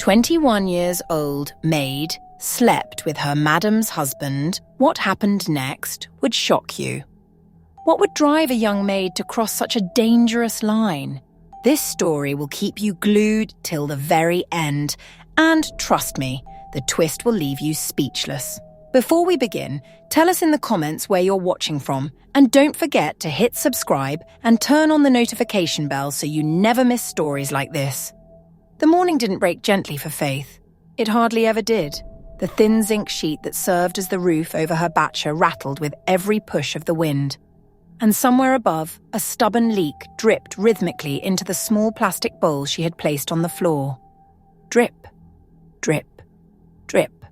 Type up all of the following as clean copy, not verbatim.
21 years old Maid slept with her madam's husband. What happened next would shock you. What would drive a young maid to cross such a dangerous line? This story will keep you glued till the very end, and trust me, the twist will leave you speechless. Before we begin, tell us in the comments where you're watching from, and don't forget to hit subscribe and turn on the notification bell so you never miss stories like this. The morning didn't break gently for Faith. It hardly ever did. The thin zinc sheet that served as the roof over her batcher rattled with every push of the wind. And somewhere above, a stubborn leak dripped rhythmically into the small plastic bowl she had placed on the floor. Drip, drip, drip.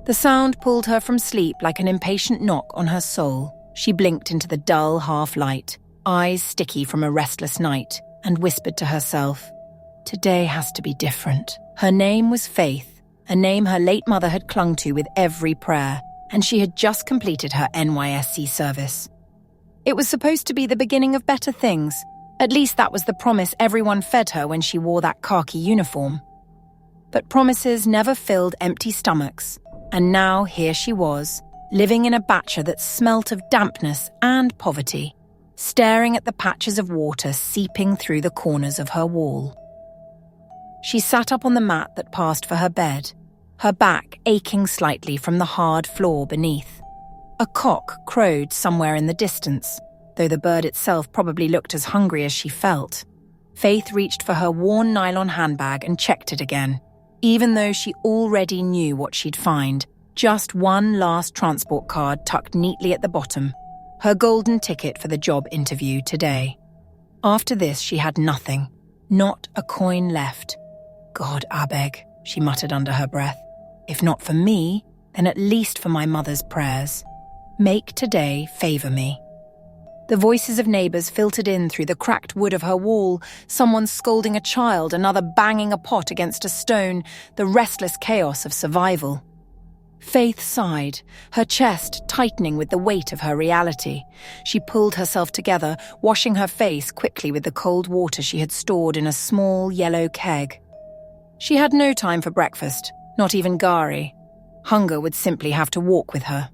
The sound pulled her from sleep like an impatient knock on her soul. She blinked into the dull half-light, eyes sticky from a restless night, and whispered to herself, "Today has to be different." Her name was Faith, a name her late mother had clung to with every prayer, and she had just completed her NYSC service. It was supposed to be the beginning of better things. At least that was the promise everyone fed her when she wore that khaki uniform. But promises never filled empty stomachs, and now here she was, living in a batcher that smelt of dampness and poverty, staring at the patches of water seeping through the corners of her wall. She sat up on the mat that passed for her bed, her back aching slightly from the hard floor beneath. A cock crowed somewhere in the distance, though the bird itself probably looked as hungry as she felt. Faith reached for her worn nylon handbag and checked it again, even though she already knew what she'd find. Just one last transport card tucked neatly at the bottom, her golden ticket for the job interview today. After this, she had nothing, not a coin left. "God, I beg," she muttered under her breath. "If not for me, then at least for my mother's prayers. Make today favour me." The voices of neighbours filtered in through the cracked wood of her wall, someone scolding a child, another banging a pot against a stone, the restless chaos of survival. Faith sighed, her chest tightening with the weight of her reality. She pulled herself together, washing her face quickly with the cold water she had stored in a small yellow keg. She had no time for breakfast, not even gari. Hunger would simply have to walk with her.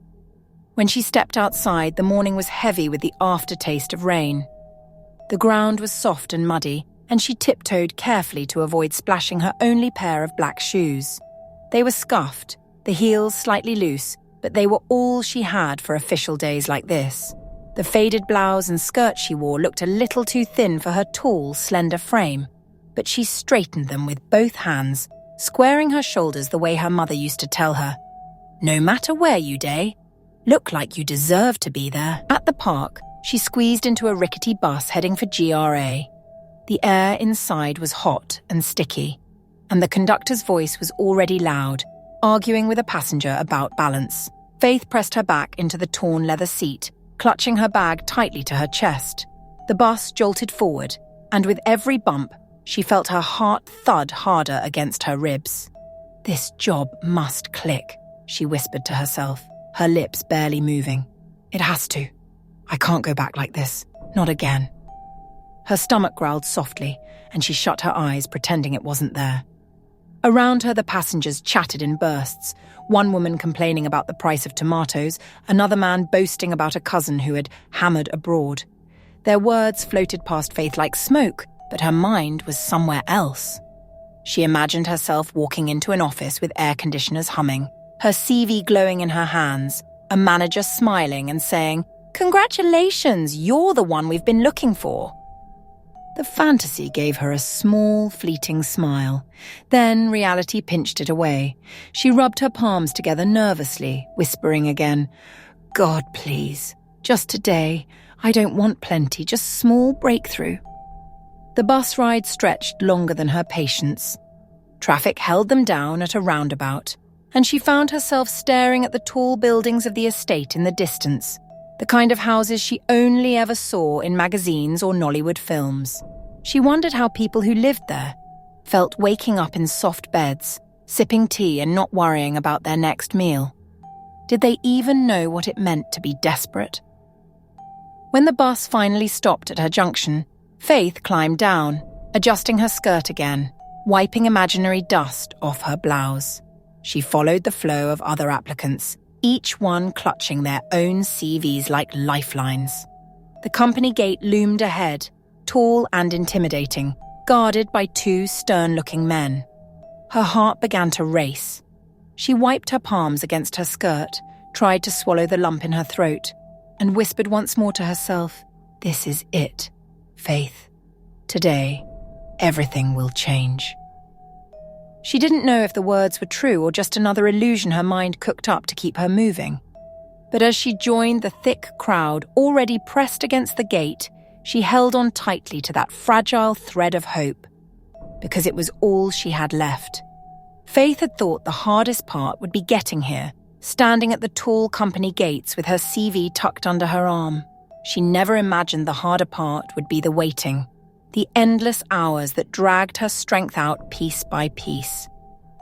When she stepped outside, the morning was heavy with the aftertaste of rain. The ground was soft and muddy, and she tiptoed carefully to avoid splashing her only pair of black shoes. They were scuffed, the heels slightly loose, but they were all she had for official days like this. The faded blouse and skirt she wore looked a little too thin for her tall, slender frame, but she straightened them with both hands, squaring her shoulders the way her mother used to tell her. "No matter where you day, look like you deserve to be there." At the park, she squeezed into a rickety bus heading for GRA. The air inside was hot and sticky, and the conductor's voice was already loud, arguing with a passenger about balance. Faith pressed her back into the torn leather seat, clutching her bag tightly to her chest. The bus jolted forward, and with every bump, she felt her heart thud harder against her ribs. "This job must click," she whispered to herself, her lips barely moving. "It has to. I can't go back like this. Not again." Her stomach growled softly, and she shut her eyes, pretending it wasn't there. Around her, the passengers chatted in bursts, one woman complaining about the price of tomatoes, another man boasting about a cousin who had hammered abroad. Their words floated past Faith like smoke, but her mind was somewhere else. She imagined herself walking into an office with air conditioners humming, her CV glowing in her hands, a manager smiling and saying, "Congratulations, you're the one we've been looking for." The fantasy gave her a small, fleeting smile. Then reality pinched it away. She rubbed her palms together nervously, whispering again, "God, please. Just today. I don't want plenty, just small breakthrough." The bus ride stretched longer than her patience. Traffic held them down at a roundabout, and she found herself staring at the tall buildings of the estate in the distance, the kind of houses she only ever saw in magazines or Nollywood films. She wondered how people who lived there felt waking up in soft beds, sipping tea and not worrying about their next meal. Did they even know what it meant to be desperate? When the bus finally stopped at her junction, Faith climbed down, adjusting her skirt again, wiping imaginary dust off her blouse. She followed the flow of other applicants, each one clutching their own CVs like lifelines. The company gate loomed ahead, tall and intimidating, guarded by two stern-looking men. Her heart began to race. She wiped her palms against her skirt, tried to swallow the lump in her throat, and whispered once more to herself, "This is it, Faith. Today, everything will change." She didn't know if the words were true or just another illusion her mind cooked up to keep her moving. But as she joined the thick crowd already pressed against the gate, she held on tightly to that fragile thread of hope, because it was all she had left. Faith had thought the hardest part would be getting here, standing at the tall company gates with her CV tucked under her arm. She never imagined the harder part would be the waiting, the endless hours that dragged her strength out piece by piece.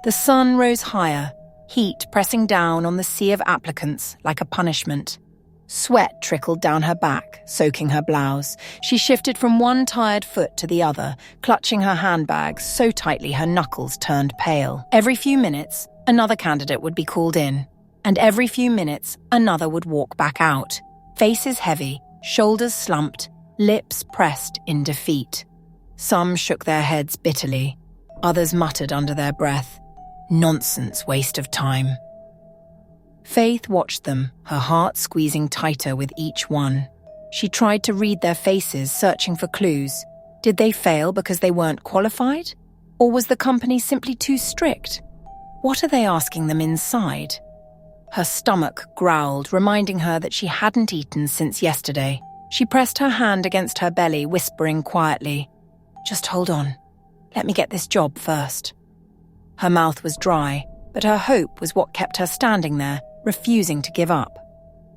The sun rose higher, heat pressing down on the sea of applicants like a punishment. Sweat trickled down her back, soaking her blouse. She shifted from one tired foot to the other, clutching her handbag so tightly her knuckles turned pale. Every few minutes, another candidate would be called in, and every few minutes, another would walk back out, faces heavy, shoulders slumped, lips pressed in defeat. Some shook their heads bitterly. Others muttered under their breath, "Nonsense waste of time." Faith watched them, her heart squeezing tighter with each one. She tried to read their faces, searching for clues. Did they fail because they weren't qualified? Or was the company simply too strict? What are they asking them inside? Her stomach growled, reminding her that she hadn't eaten since yesterday. She pressed her hand against her belly, whispering quietly, "Just hold on. Let me get this job first." Her mouth was dry, but her hope was what kept her standing there, refusing to give up.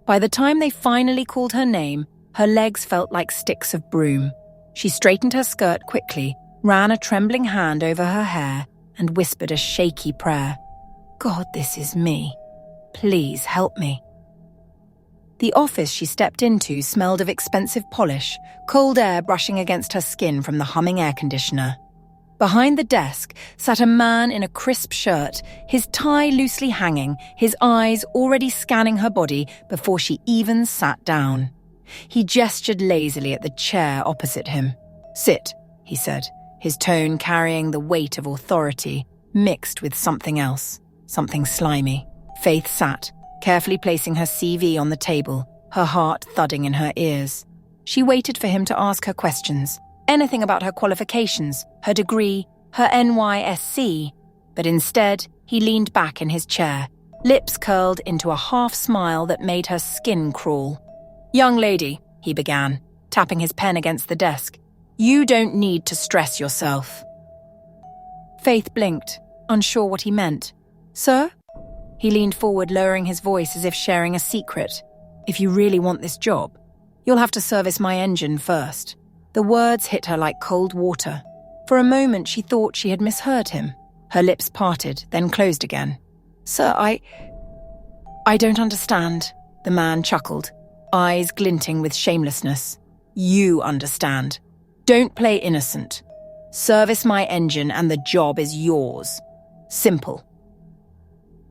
By the time they finally called her name, her legs felt like sticks of broom. She straightened her skirt quickly, ran a trembling hand over her hair, and whispered a shaky prayer. "God, this is me. Please help me." The office she stepped into smelled of expensive polish, cold air brushing against her skin from the humming air conditioner. Behind the desk sat a man in a crisp shirt, his tie loosely hanging, his eyes already scanning her body before she even sat down. He gestured lazily at the chair opposite him. "Sit," he said, his tone carrying the weight of authority, mixed with something else, something slimy. Faith sat, carefully placing her CV on the table, her heart thudding in her ears. She waited for him to ask her questions. Anything about her qualifications, her degree, her NYSC, but instead he leaned back in his chair, lips curled into a half-smile that made her skin crawl. "Young lady," he began, tapping his pen against the desk, "you don't need to stress yourself." Faith blinked, unsure what he meant. "Sir?" He leaned forward, lowering his voice as if sharing a secret. "If you really want this job, you'll have to service my engine first." The words hit her like cold water. For a moment, she thought she had misheard him. Her lips parted, then closed again. "Sir, I don't understand," the man chuckled, eyes glinting with shamelessness. "You understand. Don't play innocent. Service my engine and the job is yours. Simple."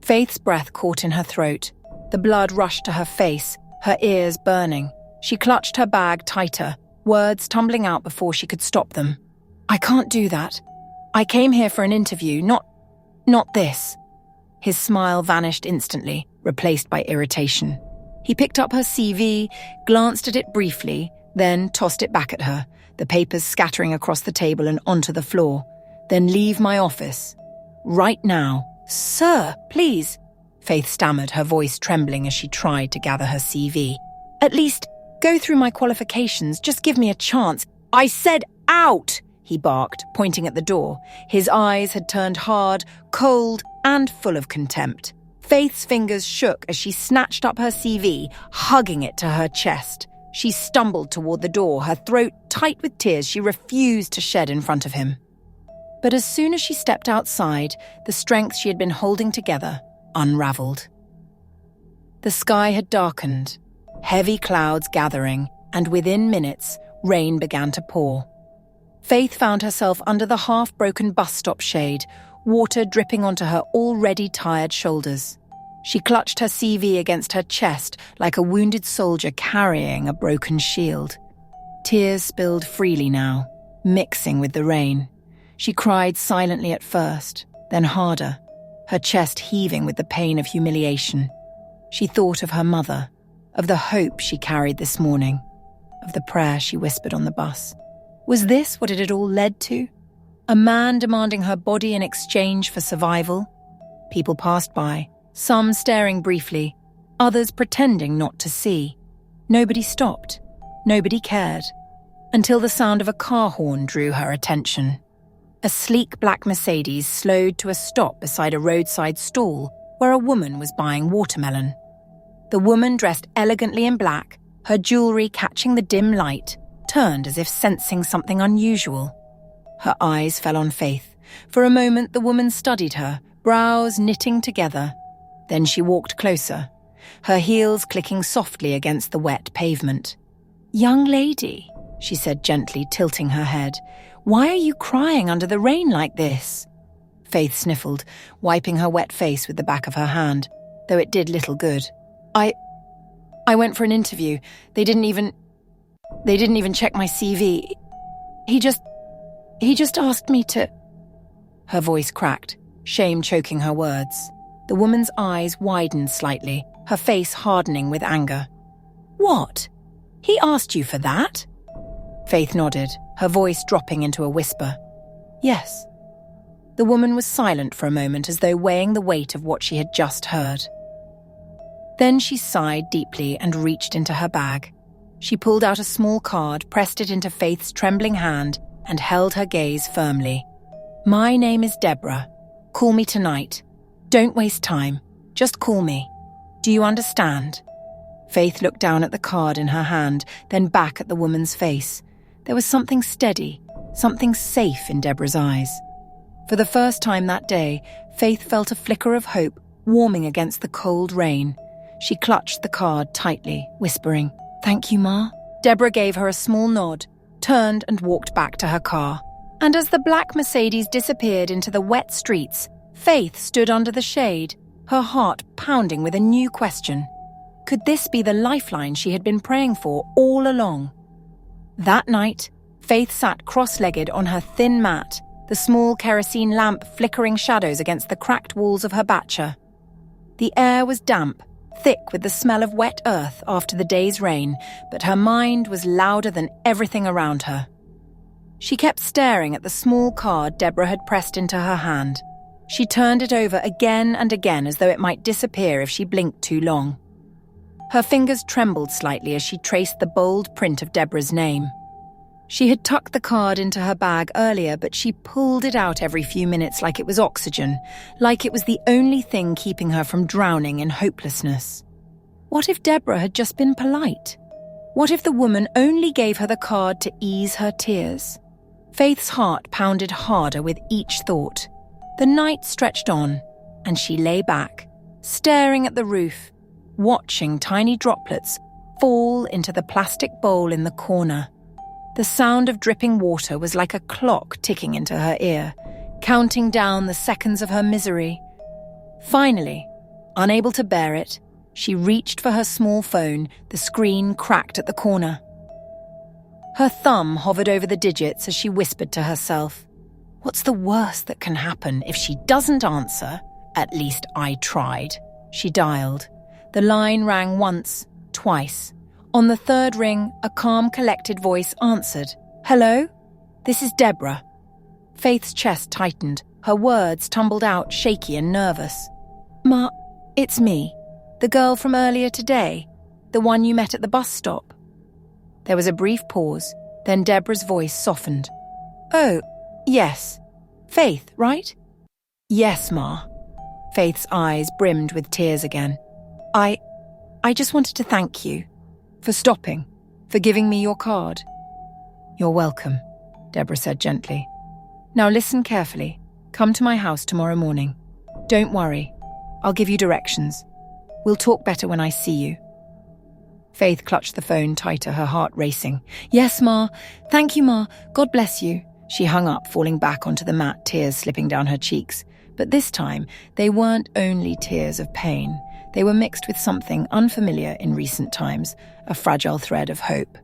Faith's breath caught in her throat. The blood rushed to her face, her ears burning. She clutched her bag tighter, words tumbling out before she could stop them. "I can't do that. I came here for an interview, not this." His smile vanished instantly, replaced by irritation. He picked up her CV, glanced at it briefly, then tossed it back at her, the papers scattering across the table and onto the floor. "Then leave my office. Right now." "Sir, please," Faith stammered, her voice trembling as she tried to gather her CV. "At least go through my qualifications. Just give me a chance." "I said out!" he barked, pointing at the door. His eyes had turned hard, cold, and full of contempt. Faith's fingers shook as she snatched up her CV, hugging it to her chest. She stumbled toward the door, her throat tight with tears she refused to shed in front of him. But as soon as she stepped outside, the strength she had been holding together unraveled. The sky had darkened, heavy clouds gathering, and within minutes, rain began to pour. Faith found herself under the half-broken bus stop shade, water dripping onto her already tired shoulders. She clutched her CV against her chest like a wounded soldier carrying a broken shield. Tears spilled freely now, mixing with the rain. She cried silently at first, then harder, her chest heaving with the pain of humiliation. She thought of her mother, of the hope she carried this morning, of the prayer she whispered on the bus. Was this what it had all led to? A man demanding her body in exchange for survival? People passed by, some staring briefly, others pretending not to see. Nobody stopped. Nobody cared. Until the sound of a car horn drew her attention. A sleek black Mercedes slowed to a stop beside a roadside stall where a woman was buying watermelon. The woman, dressed elegantly in black, her jewellery catching the dim light, turned as if sensing something unusual. Her eyes fell on Faith. For a moment the woman studied her, brows knitting together. Then she walked closer, her heels clicking softly against the wet pavement. "Young lady," she said gently, tilting her head, "why are you crying under the rain like this?" Faith sniffled, wiping her wet face with the back of her hand, though it did little good. I went for an interview. They didn't even check my CV. He just asked me to..." Her voice cracked, shame choking her words. The woman's eyes widened slightly, her face hardening with anger. "What? He asked you for that?" Faith nodded, her voice dropping into a whisper. "Yes." The woman was silent for a moment, as though weighing the weight of what she had just heard. Then she sighed deeply and reached into her bag. She pulled out a small card, pressed it into Faith's trembling hand, and held her gaze firmly. "My name is Deborah. Call me tonight. Don't waste time. Just call me. Do you understand?" Faith looked down at the card in her hand, then back at the woman's face. There was something steady, something safe in Deborah's eyes. For the first time that day, Faith felt a flicker of hope warming against the cold rain. She clutched the card tightly, whispering, "Thank you, Ma." Deborah gave her a small nod, turned and walked back to her car. And as the black Mercedes disappeared into the wet streets, Faith stood under the shade, her heart pounding with a new question. Could this be the lifeline she had been praying for all along? That night, Faith sat cross-legged on her thin mat, the small kerosene lamp flickering shadows against the cracked walls of her batcha. The air was damp, thick with the smell of wet earth after the day's rain, but her mind was louder than everything around her. She kept staring at the small card Deborah had pressed into her hand. She turned it over again and again as though it might disappear if she blinked too long. Her fingers trembled slightly as she traced the bold print of Deborah's name. She had tucked the card into her bag earlier, but she pulled it out every few minutes like it was oxygen, like it was the only thing keeping her from drowning in hopelessness. What if Deborah had just been polite? What if the woman only gave her the card to ease her tears? Faith's heart pounded harder with each thought. The night stretched on, and she lay back, staring at the roof, watching tiny droplets fall into the plastic bowl in the corner. The sound of dripping water was like a clock ticking into her ear, counting down the seconds of her misery. Finally, unable to bear it, she reached for her small phone, the screen cracked at the corner. Her thumb hovered over the digits as she whispered to herself, "What's the worst that can happen? If she doesn't answer, at least I tried." She dialed. The line rang once, twice. On the third ring, a calm, collected voice answered. "Hello? This is Deborah." Faith's chest tightened. Her words tumbled out, shaky and nervous. "Ma, it's me. The girl from earlier today. The one you met at the bus stop." There was a brief pause, then Deborah's voice softened. "Oh, yes. Faith, right?" "Yes, Ma." Faith's eyes brimmed with tears again. I just wanted to thank you. For stopping, for giving me your card." "You're welcome," Deborah said gently. "Now listen carefully. Come to my house tomorrow morning. Don't worry. I'll give you directions. We'll talk better when I see you." Faith clutched the phone tighter, her heart racing. "Yes, Ma. Thank you, Ma. God bless you." She hung up, falling back onto the mat, tears slipping down her cheeks. But this time, they weren't only tears of pain. They were mixed with something unfamiliar in recent times, a fragile thread of hope.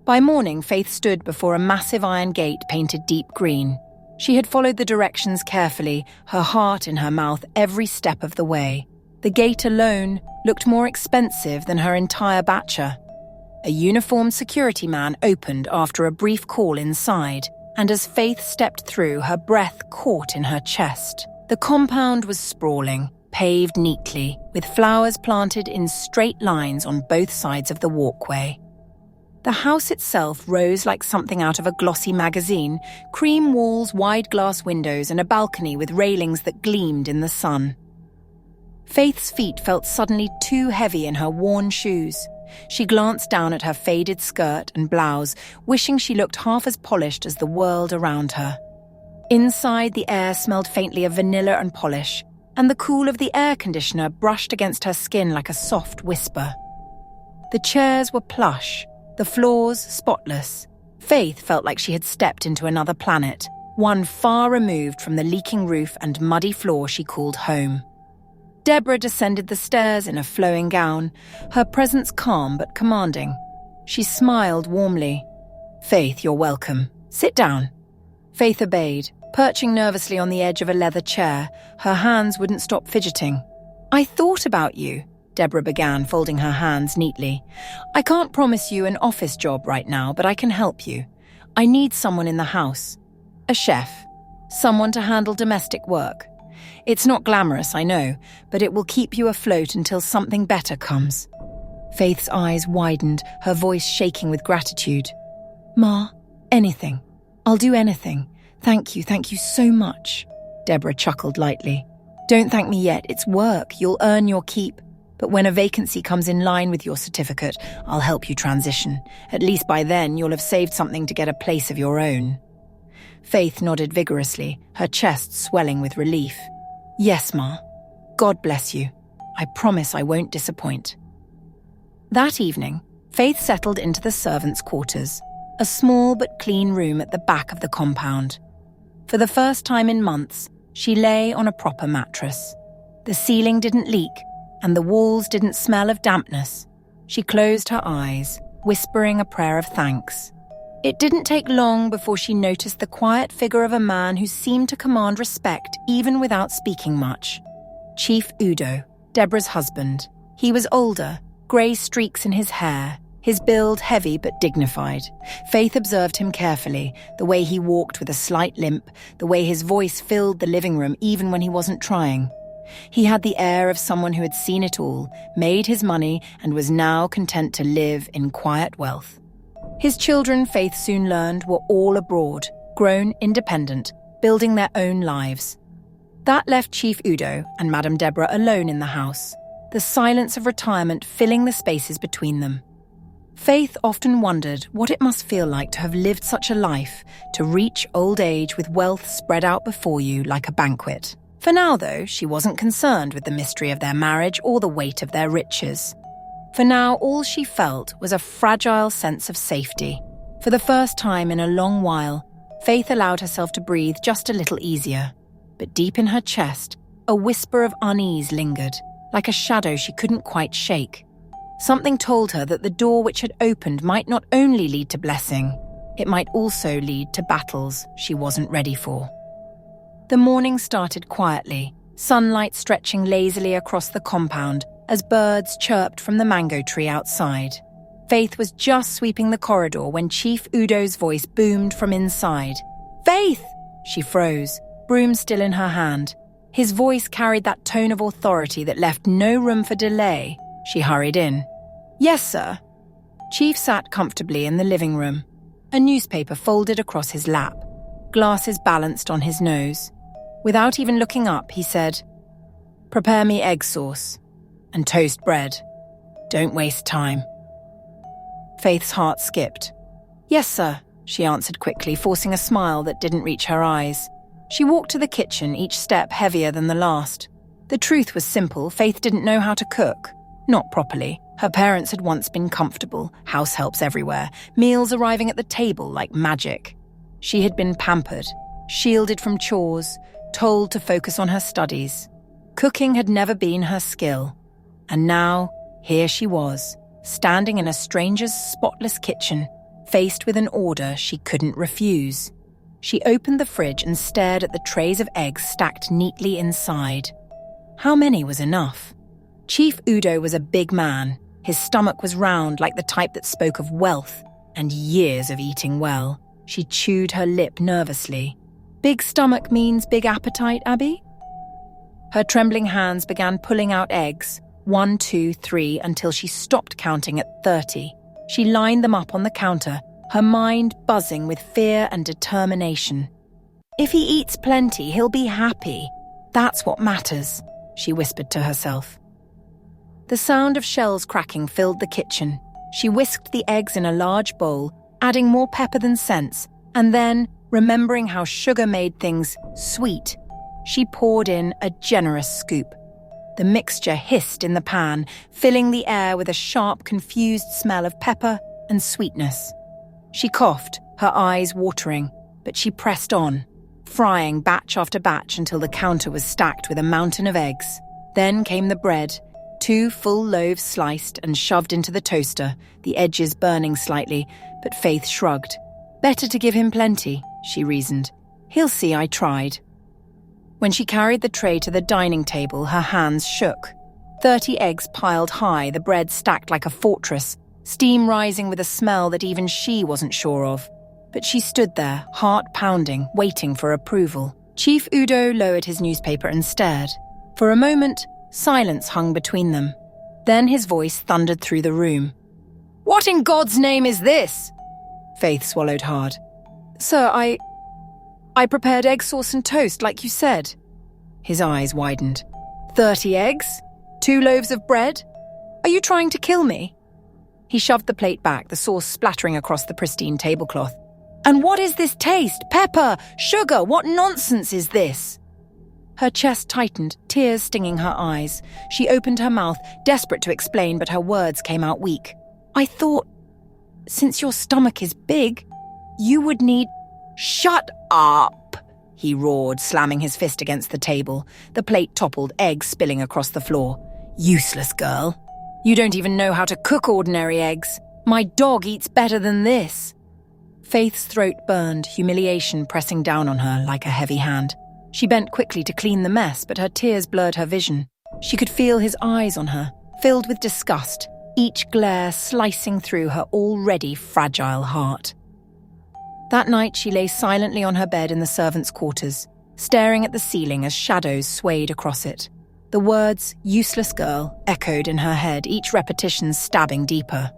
By morning, Faith stood before a massive iron gate painted deep green. She had followed the directions carefully, her heart in her mouth every step of the way. The gate alone looked more expensive than her entire bacha. A uniformed security man opened after a brief call inside, and as Faith stepped through, her breath caught in her chest. The compound was sprawling, paved neatly, with flowers planted in straight lines on both sides of the walkway. The house itself rose like something out of a glossy magazine, cream walls, wide glass windows, and a balcony with railings that gleamed in the sun. Faith's feet felt suddenly too heavy in her worn shoes. She glanced down at her faded skirt and blouse, wishing she looked half as polished as the world around her. Inside, the air smelled faintly of vanilla and polish, and the cool of the air conditioner brushed against her skin like a soft whisper. The chairs were plush, the floors spotless. Faith felt like she had stepped into another planet, one far removed from the leaking roof and muddy floor she called home. Deborah descended the stairs in a flowing gown, her presence calm but commanding. She smiled warmly. "Faith, you're welcome. Sit down." Faith obeyed, perching nervously on the edge of a leather chair. Her hands wouldn't stop fidgeting. "I thought about you," Deborah began, folding her hands neatly. "I can't promise you an office job right now, but I can help you. I need someone in the house. A chef. Someone to handle domestic work. It's not glamorous, I know, but it will keep you afloat until something better comes." Faith's eyes widened, her voice shaking with gratitude. "Ma, anything. I'll do anything. Thank you so much." Deborah chuckled lightly. "Don't thank me yet, it's work, you'll earn your keep. But when a vacancy comes in line with your certificate, I'll help you transition. At least by then, you'll have saved something to get a place of your own." Faith nodded vigorously, her chest swelling with relief. "Yes, Ma. God bless you. I promise I won't disappoint." That evening, Faith settled into the servants' quarters, a small but clean room at the back of the compound. For the first time in months, she lay on a proper mattress. The ceiling didn't leak, and the walls didn't smell of dampness. She closed her eyes, whispering a prayer of thanks. It didn't take long before she noticed the quiet figure of a man who seemed to command respect even without speaking much. Chief Udo, Deborah's husband. He was older, grey streaks in his hair, his build heavy but dignified. Faith observed him carefully, the way he walked with a slight limp, the way his voice filled the living room even when he wasn't trying. He had the air of someone who had seen it all, made his money, and was now content to live in quiet wealth. His children, Faith soon learned, were all abroad, grown independent, building their own lives. That left Chief Udo and Madame Deborah alone in the house, the silence of retirement filling the spaces between them. Faith often wondered what it must feel like to have lived such a life, to reach old age with wealth spread out before you like a banquet. For now, though, she wasn't concerned with the mystery of their marriage or the weight of their riches. For now, all she felt was a fragile sense of safety. For the first time in a long while, Faith allowed herself to breathe just a little easier. But deep in her chest, a whisper of unease lingered, like a shadow she couldn't quite shake. Something told her that the door which had opened might not only lead to blessing, it might also lead to battles she wasn't ready for. The morning started quietly, sunlight stretching lazily across the compound as birds chirped from the mango tree outside. Faith was just sweeping the corridor when Chief Udo's voice boomed from inside. "Faith!" She froze, broom still in her hand. His voice carried that tone of authority that left no room for delay. She hurried in. "Yes, sir." Chief sat comfortably in the living room, a newspaper folded across his lap, glasses balanced on his nose. Without even looking up, he said, "Prepare me egg sauce and toast bread. Don't waste time." Faith's heart skipped. "Yes, sir," she answered quickly, forcing a smile that didn't reach her eyes. She walked to the kitchen, each step heavier than the last. The truth was simple. Faith didn't know how to cook. Not properly. Her parents had once been comfortable, house helps everywhere, meals arriving at the table like magic. She had been pampered, shielded from chores, told to focus on her studies. Cooking had never been her skill. And now, here she was, standing in a stranger's spotless kitchen, faced with an order she couldn't refuse. She opened the fridge and stared at the trays of eggs stacked neatly inside. How many was enough? Chief Udo was a big man. His stomach was round, like the type that spoke of wealth and years of eating well. She chewed her lip nervously. Big stomach means big appetite, Abby? Her trembling hands began pulling out eggs, 1, 2, 3, until she stopped counting at 30. She lined them up on the counter, her mind buzzing with fear and determination. If he eats plenty, he'll be happy. That's what matters, she whispered to herself. The sound of shells cracking filled the kitchen. She whisked the eggs in a large bowl, adding more pepper than sense, and then, remembering how sugar made things sweet, she poured in a generous scoop. The mixture hissed in the pan, filling the air with a sharp, confused smell of pepper and sweetness. She coughed, her eyes watering, but she pressed on, frying batch after batch until the counter was stacked with a mountain of eggs. Then came the bread, 2 full loaves sliced and shoved into the toaster, the edges burning slightly, but Faith shrugged. Better to give him plenty, she reasoned. He'll see I tried. When she carried the tray to the dining table, her hands shook. 30 eggs piled high, the bread stacked like a fortress, steam rising with a smell that even she wasn't sure of. But she stood there, heart pounding, waiting for approval. Chief Udo lowered his newspaper and stared. For a moment, silence hung between them. Then his voice thundered through the room. What in God's name is this? Faith swallowed hard. Sir, I prepared egg sauce and toast, like you said. His eyes widened. 30 eggs? 2 loaves of bread? Are you trying to kill me? He shoved the plate back, the sauce splattering across the pristine tablecloth. And what is this taste? Pepper? Sugar? What nonsense is this? Her chest tightened, tears stinging her eyes. She opened her mouth, desperate to explain, but her words came out weak. I thought, since your stomach is big, you would need... Shut up, he roared, slamming his fist against the table. The plate toppled, eggs spilling across the floor. Useless girl. You don't even know how to cook ordinary eggs. My dog eats better than this. Faith's throat burned, humiliation pressing down on her like a heavy hand. She bent quickly to clean the mess, but her tears blurred her vision. She could feel his eyes on her, filled with disgust, each glare slicing through her already fragile heart. That night she lay silently on her bed in the servants' quarters, staring at the ceiling as shadows swayed across it. The words, useless girl, echoed in her head, each repetition stabbing deeper.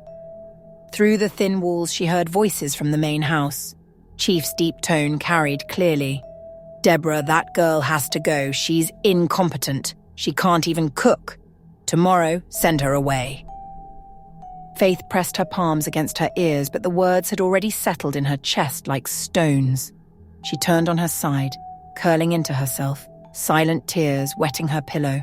Through the thin walls she heard voices from the main house. Chief's deep tone carried clearly. Deborah, that girl has to go. She's incompetent. She can't even cook. Tomorrow, send her away. Faith pressed her palms against her ears, but the words had already settled in her chest like stones. She turned on her side, curling into herself, silent tears wetting her pillow.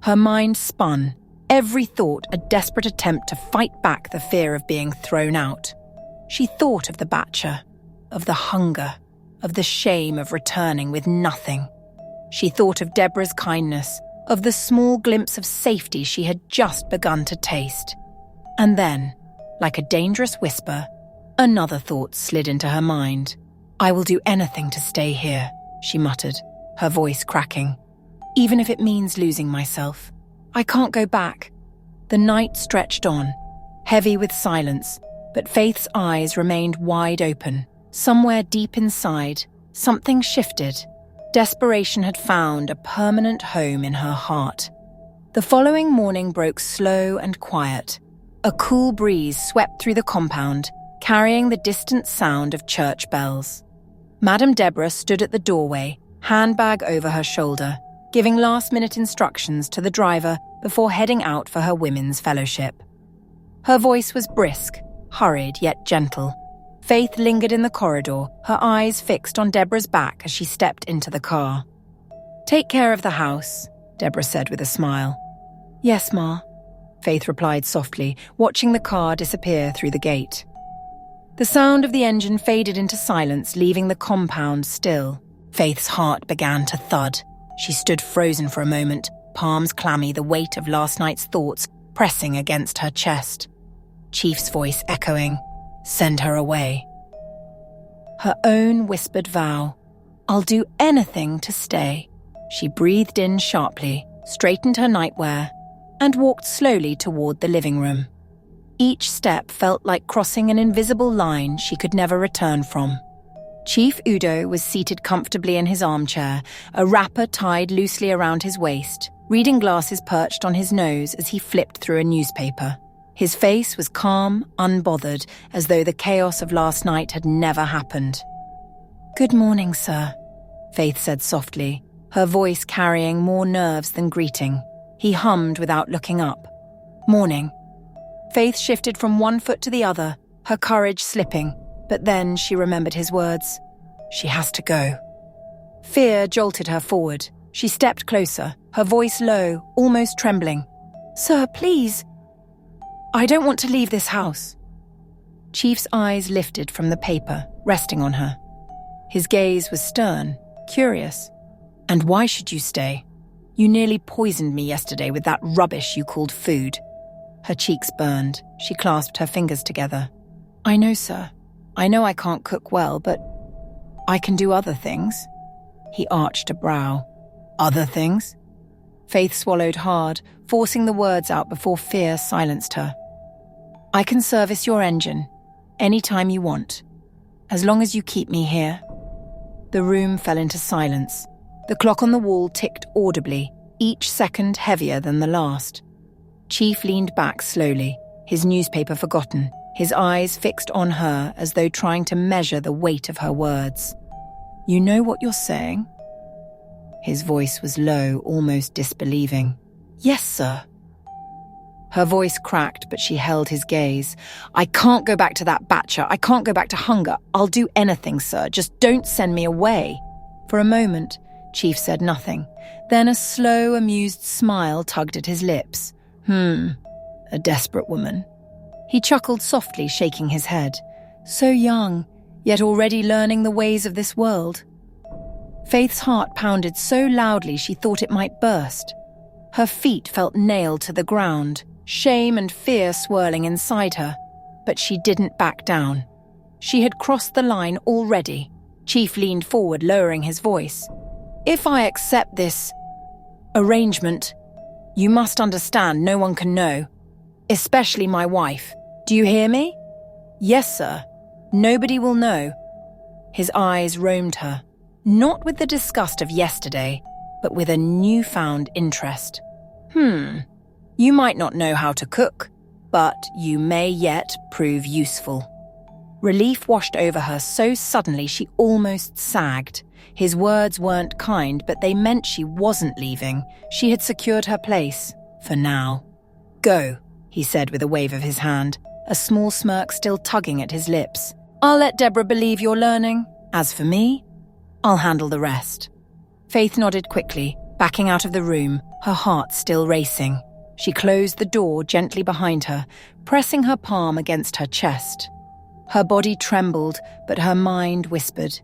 Her mind spun, every thought a desperate attempt to fight back the fear of being thrown out. She thought of the batcher, of the hunger, of the shame of returning with nothing. She thought of Deborah's kindness, of the small glimpse of safety she had just begun to taste. And then, like a dangerous whisper, another thought slid into her mind. I will do anything to stay here, she muttered, her voice cracking. Even if it means losing myself. I can't go back. The night stretched on, heavy with silence, but Faith's eyes remained wide open. Somewhere deep inside, something shifted. Desperation had found a permanent home in her heart. The following morning broke slow and quiet. A cool breeze swept through the compound, carrying the distant sound of church bells. Madame Deborah stood at the doorway, handbag over her shoulder, giving last-minute instructions to the driver before heading out for her women's fellowship. Her voice was brisk, hurried yet gentle. Faith lingered in the corridor, her eyes fixed on Deborah's back as she stepped into the car. Take care of the house, Deborah said with a smile. Yes, Ma, Faith replied softly, watching the car disappear through the gate. The sound of the engine faded into silence, leaving the compound still. Faith's heart began to thud. She stood frozen for a moment, palms clammy, the weight of last night's thoughts pressing against her chest. Chief's voice echoing, "Send her away." Her own whispered vow, "I'll do anything to stay." She breathed in sharply, straightened her nightwear, and walked slowly toward the living room. Each step felt like crossing an invisible line she could never return from. Chief Udo was seated comfortably in his armchair, a wrapper tied loosely around his waist, reading glasses perched on his nose as he flipped through a newspaper. His face was calm, unbothered, as though the chaos of last night had never happened. "Good morning, sir," Faith said softly, her voice carrying more nerves than greeting. He hummed without looking up. "Morning." Faith shifted from one foot to the other, her courage slipping, but then she remembered his words. She has to go. Fear jolted her forward. She stepped closer, her voice low, almost trembling. "Sir, please. I don't want to leave this house." Chief's eyes lifted from the paper, resting on her. His gaze was stern, curious. "And why should you stay? You nearly poisoned me yesterday with that rubbish you called food." Her cheeks burned. She clasped her fingers together. "I know, sir. I know I can't cook well, but I can do other things." He arched a brow. "Other things?" Faith swallowed hard, forcing the words out before fear silenced her. "I can service your engine, any time you want, as long as you keep me here." The room fell into silence. The clock on the wall ticked audibly, each second heavier than the last. Chief leaned back slowly, his newspaper forgotten, his eyes fixed on her as though trying to measure the weight of her words. "You know what you're saying?" His voice was low, almost disbelieving. "Yes, sir." Her voice cracked, but she held his gaze. "I can't go back to that batcher. I can't go back to hunger. I'll do anything, sir. Just don't send me away." For a moment, Chief said nothing. Then a slow, amused smile tugged at his lips. A desperate woman. He chuckled softly, shaking his head. So young, yet already learning the ways of this world. Faith's heart pounded so loudly she thought it might burst. Her feet felt nailed to the ground, shame and fear swirling inside her. But she didn't back down. She had crossed the line already. Chief leaned forward, lowering his voice. "If I accept this arrangement, you must understand no one can know, especially my wife. Do you hear me?" "Yes, sir. Nobody will know." His eyes roamed her, not with the disgust of yesterday, but with a newfound interest. You might not know how to cook, but you may yet prove useful." Relief washed over her so suddenly she almost sagged. His words weren't kind, but they meant she wasn't leaving. She had secured her place, for now. "Go," he said with a wave of his hand, a small smirk still tugging at his lips. "I'll let Deborah believe you're learning. As for me, I'll handle the rest." Faith nodded quickly, backing out of the room, her heart still racing. She closed the door gently behind her, pressing her palm against her chest. Her body trembled, but her mind whispered,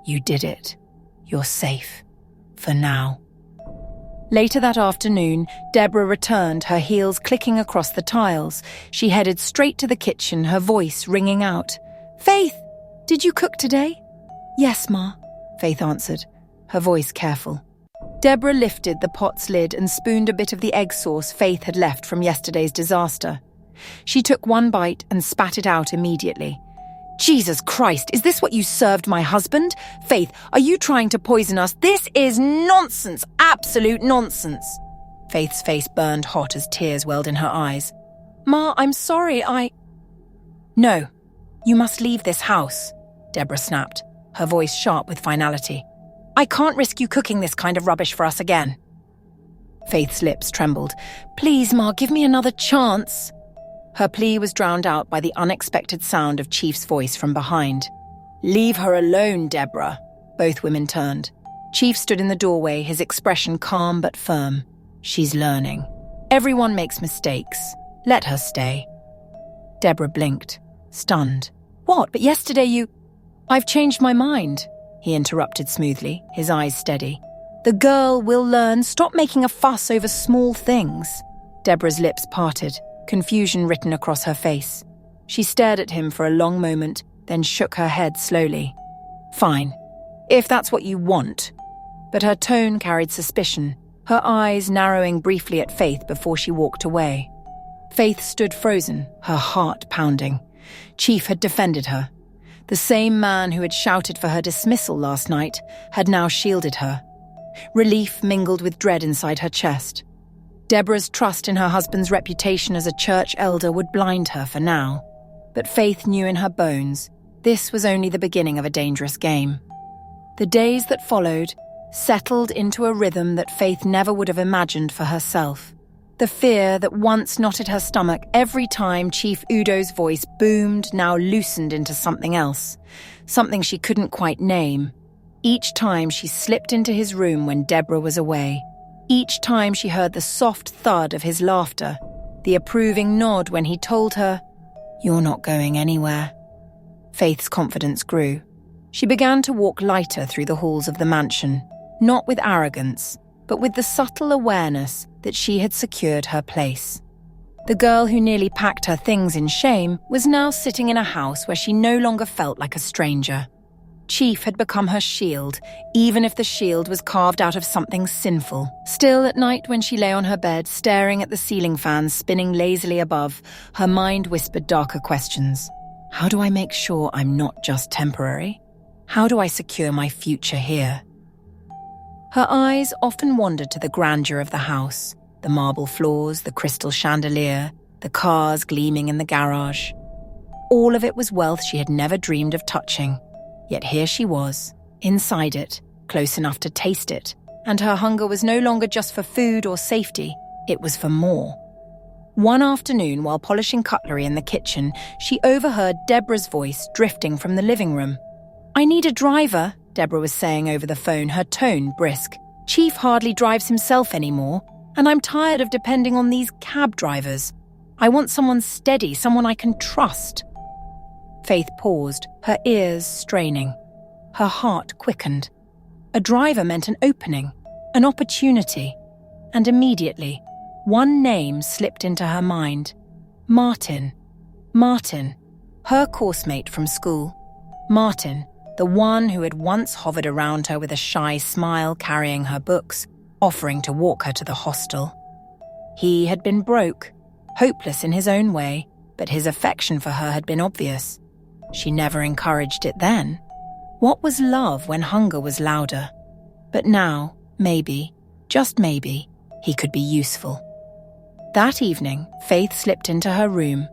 "You did it. You're safe. For now." Later that afternoon, Deborah returned, her heels clicking across the tiles. She headed straight to the kitchen, her voice ringing out. "Faith, did you cook today?" "Yes, Ma," Faith answered, her voice careful. Deborah lifted the pot's lid and spooned a bit of the egg sauce Faith had left from yesterday's disaster. She took one bite and spat it out immediately. "Jesus Christ, is this what you served my husband? Faith, are you trying to poison us? This is nonsense, absolute nonsense." Faith's face burned hot as tears welled in her eyes. "Ma, I'm sorry, No, you must leave this house," Deborah snapped, her voice sharp with finality. "I can't risk you cooking this kind of rubbish for us again." Faith's lips trembled. "Please, Ma, give me another chance." Her plea was drowned out by the unexpected sound of Chief's voice from behind. "Leave her alone, Deborah." Both women turned. Chief stood in the doorway, his expression calm but firm. "She's learning. Everyone makes mistakes. Let her stay." Deborah blinked, stunned. What? But yesterday you— I've changed my mind, he interrupted smoothly, his eyes steady. The girl will learn. Stop making a fuss over small things. Deborah's lips parted, confusion written across her face. She stared at him for a long moment, then shook her head slowly. Fine, if that's what you want. But her tone carried suspicion, her eyes narrowing briefly at Faith before she walked away. Faith stood frozen, her heart pounding. Chief had defended her. The same man who had shouted for her dismissal last night had now shielded her. Relief mingled with dread inside her chest. Deborah's trust in her husband's reputation as a church elder would blind her for now. But Faith knew in her bones this was only the beginning of a dangerous game. The days that followed settled into a rhythm that Faith never would have imagined for herself. The fear that once knotted her stomach every time Chief Udo's voice boomed now loosened into something else, something she couldn't quite name. Each time she slipped into his room when Deborah was away, each time she heard the soft thud of his laughter, the approving nod when he told her, "You're not going anywhere." Faith's confidence grew. She began to walk lighter through the halls of the mansion, not with arrogance, but with the subtle awareness that she had secured her place. The girl who nearly packed her things in shame was now sitting in a house where she no longer felt like a stranger. Chief had become her shield, even if the shield was carved out of something sinful. Still, at night when she lay on her bed, staring at the ceiling fans spinning lazily above, her mind whispered darker questions. How do I make sure I'm not just temporary? How do I secure my future here? Her eyes often wandered to the grandeur of the house, the marble floors, the crystal chandelier, the cars gleaming in the garage. All of it was wealth she had never dreamed of touching. Yet here she was, inside it, close enough to taste it, and her hunger was no longer just for food or safety, it was for more. One afternoon, while polishing cutlery in the kitchen, she overheard Deborah's voice drifting from the living room. "I need a driver," Deborah was saying over the phone, her tone brisk. "Chief hardly drives himself anymore, and I'm tired of depending on these cab drivers. I want someone steady, someone I can trust." Faith paused, her ears straining. Her heart quickened. A driver meant an opening, an opportunity, and immediately, one name slipped into her mind. Martin. Martin, her coursemate from school. Martin, the one who had once hovered around her with a shy smile, carrying her books, offering to walk her to the hostel. He had been broke, hopeless in his own way, but his affection for her had been obvious. She never encouraged it then. What was love when hunger was louder? But now, maybe, just maybe, he could be useful. That evening, Faith slipped into her room,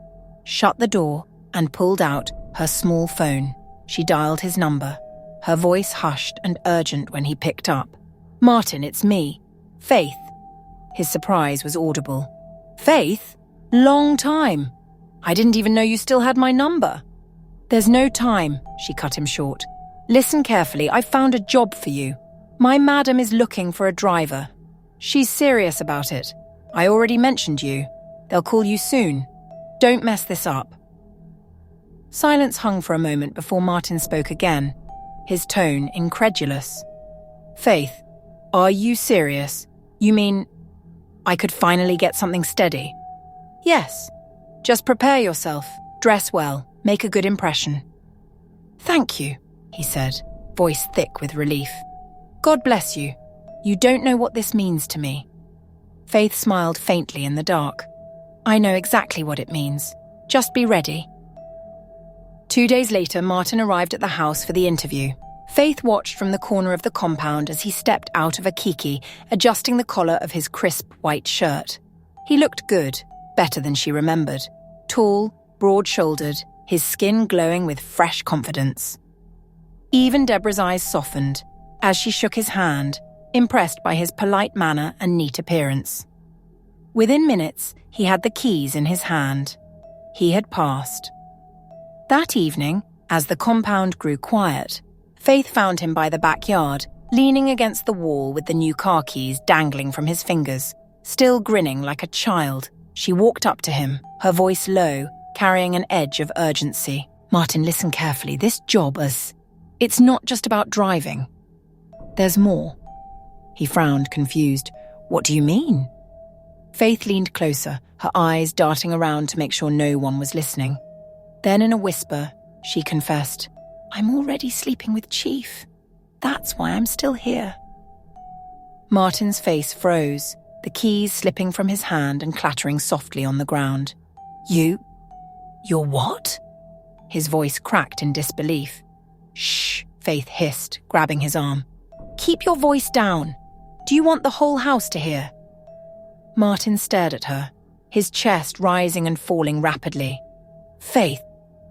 shut the door, and pulled out her small phone. She dialed his number, her voice hushed and urgent when he picked up. "Martin, it's me. Faith." His surprise was audible. "Faith? Long time. I didn't even know you still had my number." "There's no time," she cut him short. "Listen carefully, I've found a job for you. My madam is looking for a driver. She's serious about it. I already mentioned you. They'll call you soon. Don't mess this up." Silence hung for a moment before Martin spoke again, his tone incredulous. "Faith, are you serious? You mean I could finally get something steady?" "Yes. Just prepare yourself, dress well, make a good impression." "Thank you," he said, voice thick with relief. "God bless you. You don't know what this means to me." Faith smiled faintly in the dark. "I know exactly what it means. Just be ready." 2 days later, Martin arrived at the house for the interview. Faith watched from the corner of the compound as he stepped out of a kiki, adjusting the collar of his crisp white shirt. He looked good, better than she remembered. Tall, broad-shouldered, his skin glowing with fresh confidence. Even Deborah's eyes softened as she shook his hand, impressed by his polite manner and neat appearance. Within minutes, he had the keys in his hand. He had passed. That evening, as the compound grew quiet, Faith found him by the backyard, leaning against the wall with the new car keys dangling from his fingers. Still grinning like a child, she walked up to him, her voice low, carrying an edge of urgency. Martin, listen carefully. This job it's not just about driving. There's more. He frowned, confused. What do you mean? Faith leaned closer, her eyes darting around to make sure no one was listening. Then in a whisper, she confessed, I'm already sleeping with Chief. That's why I'm still here. Martin's face froze, the keys slipping from his hand and clattering softly on the ground. You're what? His voice cracked in disbelief. Shh, Faith hissed, grabbing his arm. Keep your voice down. Do you want the whole house to hear? Martin stared at her, his chest rising and falling rapidly. Faith,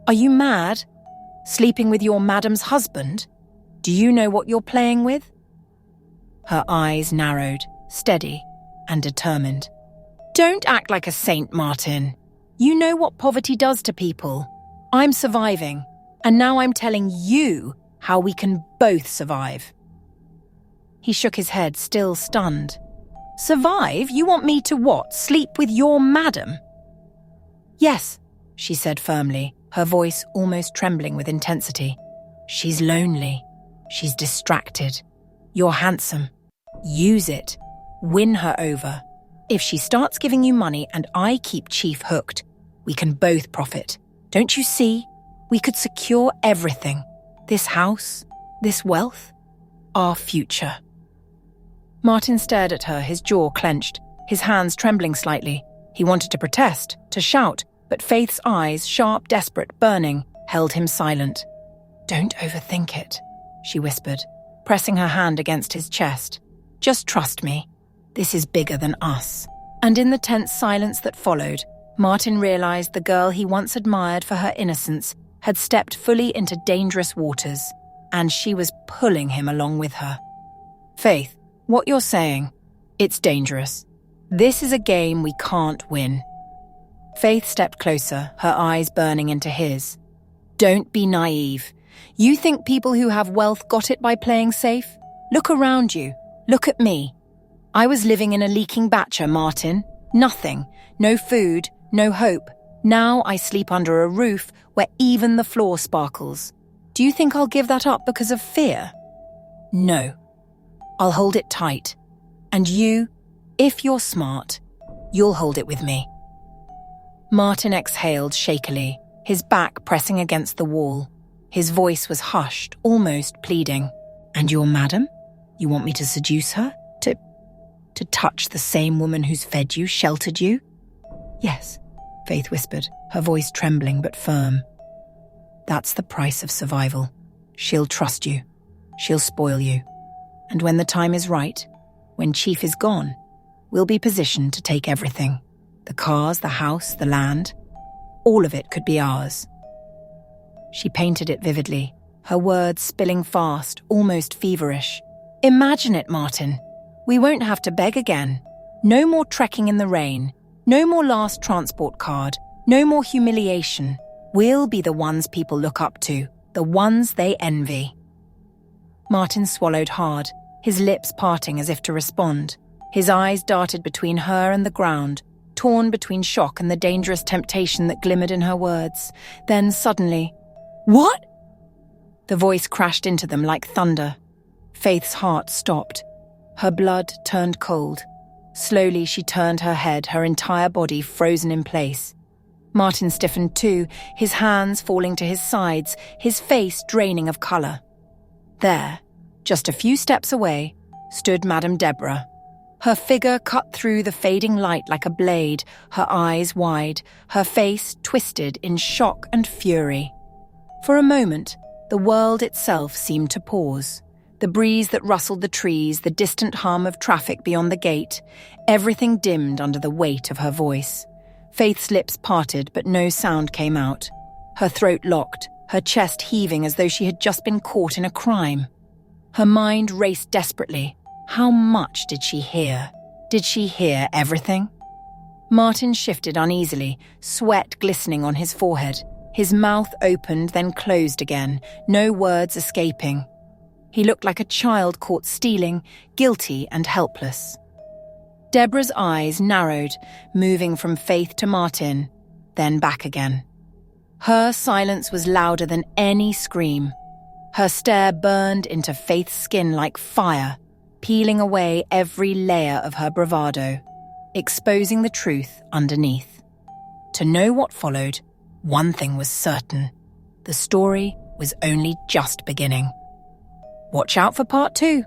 are you mad? Sleeping with your madam's husband? Do you know what you're playing with? Her eyes narrowed, steady and determined. Don't act like a saint, Martin. You know what poverty does to people. I'm surviving, and now I'm telling you how we can both survive. He shook his head, still stunned. Survive? You want me to what? Sleep with your madam? Yes, she said firmly, her voice almost trembling with intensity. She's lonely. She's distracted. You're handsome. Use it. Win her over. If she starts giving you money and I keep Chief hooked, we can both profit. Don't you see? We could secure everything. This house, this wealth, our future. Martin stared at her, his jaw clenched, his hands trembling slightly. He wanted to protest, to shout, but Faith's eyes, sharp, desperate, burning, held him silent. Don't overthink it, she whispered, pressing her hand against his chest. Just trust me. This is bigger than us. And in the tense silence that followed, Martin realized the girl he once admired for her innocence had stepped fully into dangerous waters, and she was pulling him along with her. Faith, what you're saying, it's dangerous. This is a game we can't win. Faith stepped closer, her eyes burning into his. Don't be naive. You think people who have wealth got it by playing safe? Look around you. Look at me. I was living in a leaking batcher, Martin. Nothing. No food, no hope. Now I sleep under a roof where even the floor sparkles. Do you think I'll give that up because of fear? No. I'll hold it tight. And you, if you're smart, you'll hold it with me. Martin exhaled shakily, his back pressing against the wall. His voice was hushed, almost pleading. And your madam? You want me to seduce her? To touch the same woman who's fed you, sheltered you? Yes, Faith whispered, her voice trembling but firm. That's the price of survival. She'll trust you. She'll spoil you. And when the time is right, when Chief is gone, we'll be positioned to take everything. The cars, the house, the land. All of it could be ours. She painted it vividly, her words spilling fast, almost feverish. Imagine it, Martin. We won't have to beg again. No more trekking in the rain. No more last transport card. No more humiliation. We'll be the ones people look up to, the ones they envy. Martin swallowed hard, his lips parting as if to respond. His eyes darted between her and the ground, torn between shock and the dangerous temptation that glimmered in her words. Then suddenly, "What?" The voice crashed into them like thunder. Faith's heart stopped. Her blood turned cold. Slowly she turned her head, her entire body frozen in place. Martin stiffened too, his hands falling to his sides, his face draining of colour. There, just a few steps away, stood Madame Deborah. Her figure cut through the fading light like a blade, her eyes wide, her face twisted in shock and fury. For a moment, the world itself seemed to pause. The breeze that rustled the trees, the distant hum of traffic beyond the gate, everything dimmed under the weight of her voice. Faith's lips parted, but no sound came out. Her throat locked, her chest heaving as though she had just been caught in a crime. Her mind raced desperately. How much did she hear? Did she hear everything? Martin shifted uneasily, sweat glistening on his forehead. His mouth opened, then closed again, no words escaping. He looked like a child caught stealing, guilty and helpless. Deborah's eyes narrowed, moving from Faith to Martin, then back again. Her silence was louder than any scream. Her stare burned into Faith's skin like fire, peeling away every layer of her bravado, exposing the truth underneath. To know what followed, one thing was certain: the story was only just beginning. Watch out for part 2.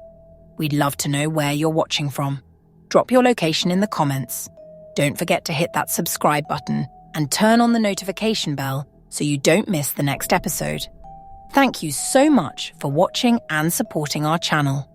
We'd love to know where you're watching from. Drop your location in the comments. Don't forget to hit that subscribe button and turn on the notification bell so you don't miss the next episode. Thank you so much for watching and supporting our channel.